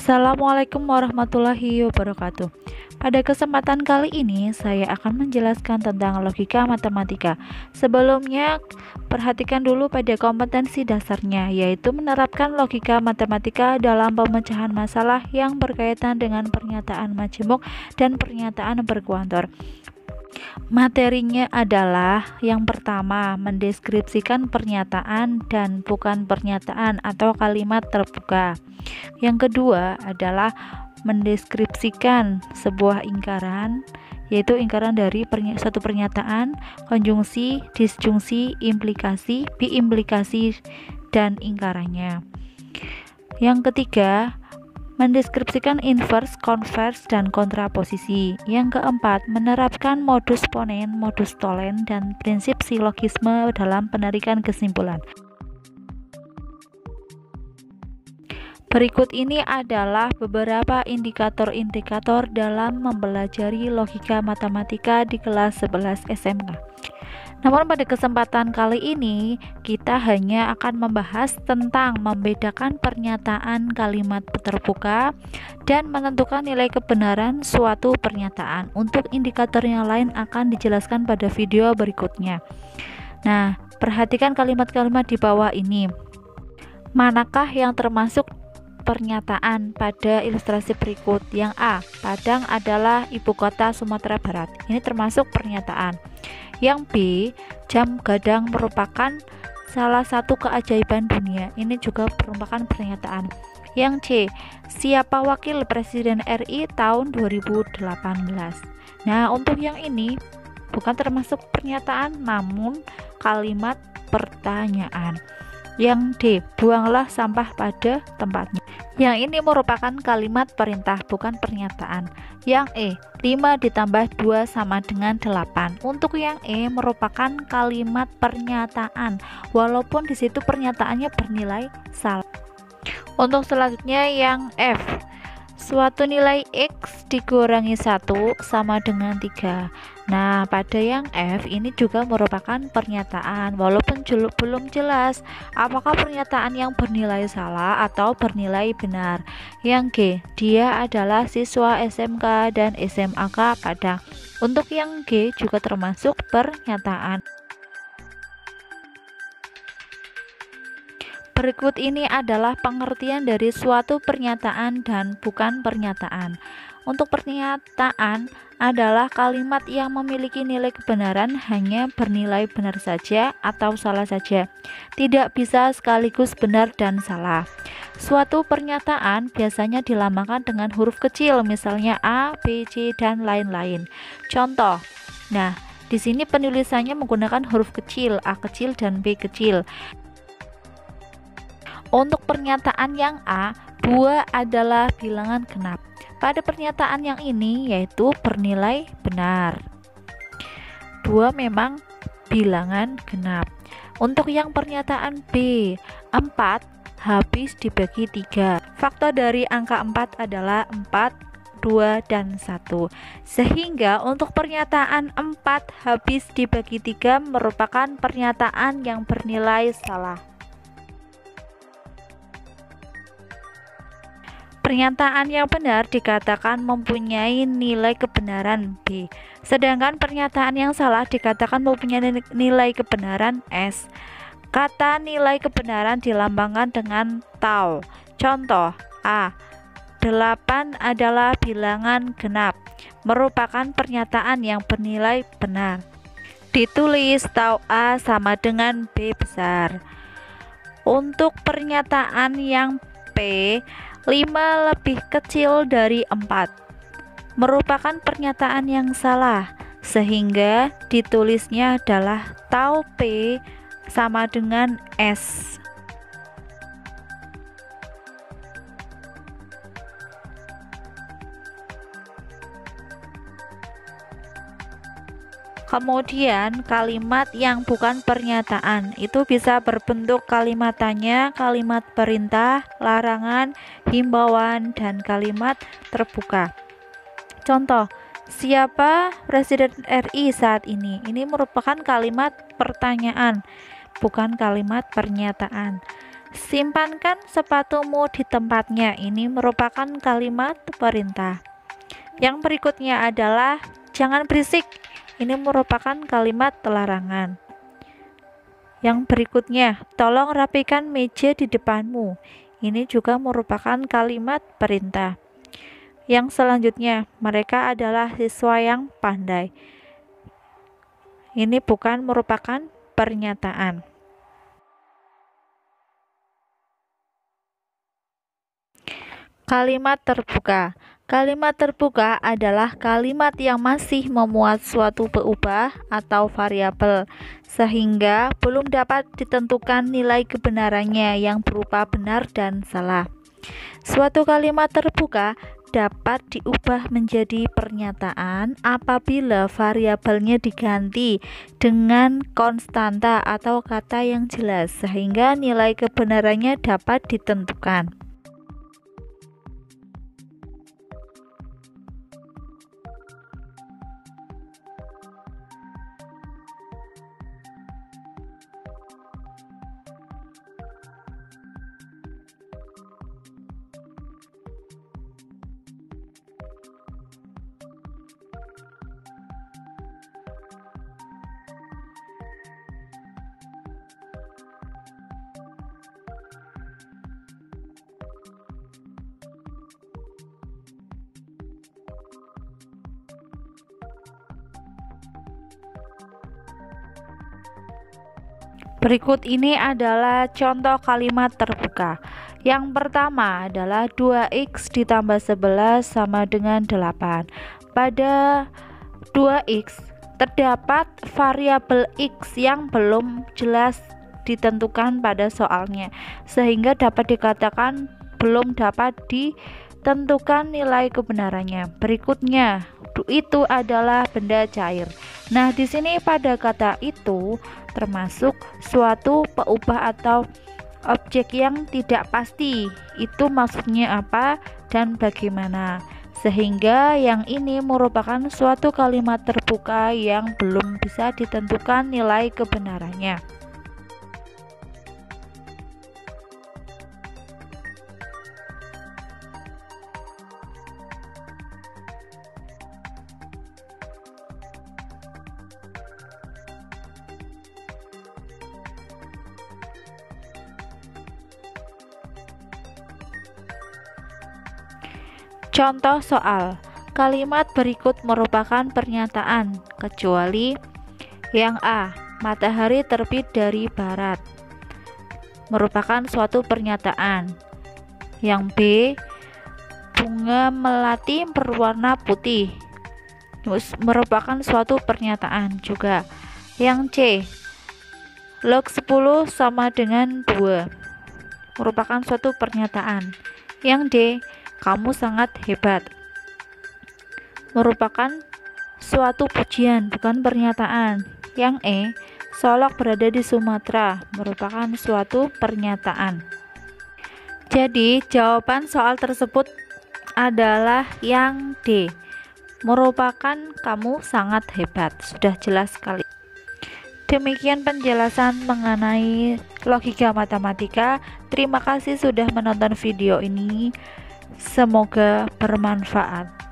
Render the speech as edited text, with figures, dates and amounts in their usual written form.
Assalamualaikum warahmatullahi wabarakatuh. Pada kesempatan kali ini, saya akan menjelaskan tentang logika matematika. Sebelumnya, perhatikan dulu pada kompetensi dasarnya, yaitu menerapkan logika matematika dalam pemecahan masalah yang berkaitan dengan pernyataan majemuk dan pernyataan berkuantor. Materinya adalah yang pertama, mendeskripsikan pernyataan dan bukan pernyataan atau kalimat terbuka. Yang kedua adalah mendeskripsikan sebuah ingkaran, yaitu ingkaran dari satu pernyataan, konjungsi, disjungsi, implikasi, biimplikasi, dan ingkarannya. Yang ketiga, mendeskripsikan inverse, konvers, dan kontraposisi. Yang keempat, menerapkan modus ponen, modus tolen, dan prinsip silogisme dalam penarikan kesimpulan. Berikut ini adalah beberapa indikator-indikator dalam mempelajari logika matematika di kelas 11 SMK. Namun pada kesempatan kali ini kita hanya akan membahas tentang membedakan pernyataan kalimat terbuka dan menentukan nilai kebenaran suatu pernyataan. Untuk indikator yang lain akan dijelaskan pada video berikutnya. Nah, perhatikan kalimat-kalimat di bawah ini. Manakah yang termasuk pernyataan pada ilustrasi berikut? Yang A, Padang adalah ibu kota Sumatera Barat. Ini termasuk pernyataan. Yang B, jam gadang merupakan salah satu keajaiban dunia. Ini juga merupakan pernyataan. Yang C, siapa wakil Presiden RI tahun 2018? Nah, untuk yang ini bukan termasuk pernyataan namun kalimat pertanyaan. Yang D, buanglah sampah pada tempatnya. Yang ini merupakan kalimat perintah, bukan pernyataan. Yang E, 5 ditambah 2 sama dengan 8. Untuk yang E merupakan kalimat pernyataan, walaupun di situ pernyataannya bernilai salah. Untuk selanjutnya yang F, suatu nilai X dikurangi 1 sama dengan 3. Nah, pada yang F ini juga merupakan pernyataan, walaupun belum jelas apakah pernyataan yang bernilai salah atau bernilai benar. Yang G, dia adalah siswa SMK dan SMAK Padang. Untuk yang G juga termasuk pernyataan. Berikut ini adalah pengertian dari suatu pernyataan dan bukan pernyataan. Untuk pernyataan adalah kalimat yang memiliki nilai kebenaran hanya bernilai benar saja atau salah saja. Tidak bisa sekaligus benar dan salah. Suatu pernyataan biasanya dilambangkan dengan huruf kecil, misalnya A, B, C, dan lain-lain. Contoh. Nah, di sini penulisannya menggunakan huruf kecil, A kecil dan B kecil. Untuk pernyataan yang A, 2 adalah bilangan genap. Pada pernyataan yang ini yaitu bernilai benar. 2 memang bilangan genap. Untuk yang pernyataan B, 4 habis dibagi 3. Faktor dari angka 4 adalah 4, 2, dan 1. Sehingga untuk pernyataan 4 habis dibagi 3 merupakan pernyataan yang bernilai salah. Pernyataan yang benar dikatakan mempunyai nilai kebenaran B, sedangkan pernyataan yang salah dikatakan mempunyai nilai kebenaran S. Kata nilai kebenaran dilambangkan dengan tau. Contoh A, 8 adalah bilangan genap, merupakan pernyataan yang bernilai benar. Ditulis tau A sama dengan B besar. Untuk pernyataan yang P, 5 lebih kecil dari 4 merupakan pernyataan yang salah, sehingga ditulisnya adalah tau P sama dengan S. Kemudian kalimat yang bukan pernyataan itu bisa berbentuk kalimat tanya, kalimat perintah, larangan, himbauan, dan kalimat terbuka. Contoh, siapa Presiden RI saat ini? Ini merupakan kalimat pertanyaan, bukan kalimat pernyataan. Simpankan sepatumu di tempatnya. Ini merupakan kalimat perintah. Yang berikutnya adalah jangan berisik. Ini merupakan kalimat larangan. Yang berikutnya, tolong rapikan meja di depanmu. Ini juga merupakan kalimat perintah. Yang selanjutnya, mereka adalah siswa yang pandai. Ini bukan merupakan pernyataan. Kalimat terbuka. Kalimat terbuka adalah kalimat yang masih memuat suatu peubah atau variabel, sehingga belum dapat ditentukan nilai kebenarannya yang berupa benar dan salah. Suatu kalimat terbuka dapat diubah menjadi pernyataan apabila variabelnya diganti dengan konstanta atau kata yang jelas, sehingga nilai kebenarannya dapat ditentukan. Berikut ini adalah contoh kalimat terbuka. Yang pertama adalah 2x ditambah 11 sama dengan 8. Pada 2x terdapat variabel x yang belum jelas ditentukan pada soalnya, sehingga dapat dikatakan belum dapat ditentukan nilai kebenarannya. Berikutnya, itu adalah benda cair. Nah, di sini pada kata itu termasuk suatu peubah atau objek yang tidak pasti. Itu maksudnya apa dan bagaimana. Sehingga yang ini merupakan suatu kalimat terbuka yang belum bisa ditentukan nilai kebenarannya. Contoh soal. Kalimat berikut merupakan pernyataan, kecuali yang A. Matahari terbit dari barat. Merupakan suatu pernyataan. Yang B. Bunga melati berwarna putih. Merupakan suatu pernyataan juga. Yang C. Log 10 sama dengan 2. Merupakan suatu pernyataan. Yang D. Kamu sangat hebat. Merupakan suatu pujian, bukan pernyataan. Yang E. Solok berada di Sumatera. Merupakan suatu pernyataan. Jadi, jawaban soal tersebut adalah yang D. Merupakan kamu sangat hebat. Sudah jelas sekali. Demikian penjelasan mengenai logika matematika. Terima kasih sudah menonton video ini. Semoga bermanfaat.